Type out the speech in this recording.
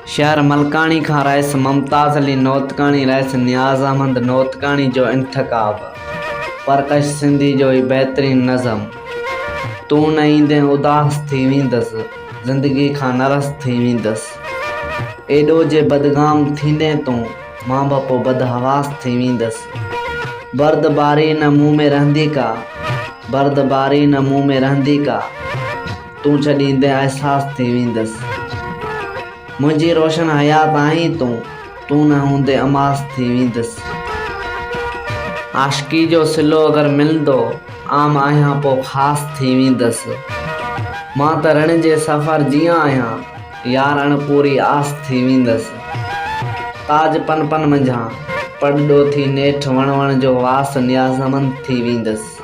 शहर मलकानी खां रहियसि मुमताज़ अली नौतकानी, रहियसि नियाज़ अहमद नौतकानी जो इंतख़ाब, परकश सिंधी जो ही बहितरीन नज़म। तूं न ईंदे उदास थी वेंदसि, ज़िंदगी खां नरस थी वेंदसि। एॾो जे बदगाम थींदे तूं, मां बि पोइ बदहवास थी वेंदसि। बर्दबारी न मुंहुं में रहंदी का, बर्दबारी न मुंहुं में रहंदी का, तूं छॾींदे अहसास थी वेंदसि। मुंहिंजी रोशन हयात आहीं तूं न हूंदे अमास थी वेंदसि। आशिकी जो सिलो अगरि मिलंदो, आम आहियां पोइ ख़ासि थी वेंदसि। मां त रण जे सफ़र जीअं आहियां, यार अणपूरी आस थी वेंदसि। ताज पन पन मंझां पड़ॾो थी नेठि वण वण जो वास नियाज़मंद थी वेंदसि।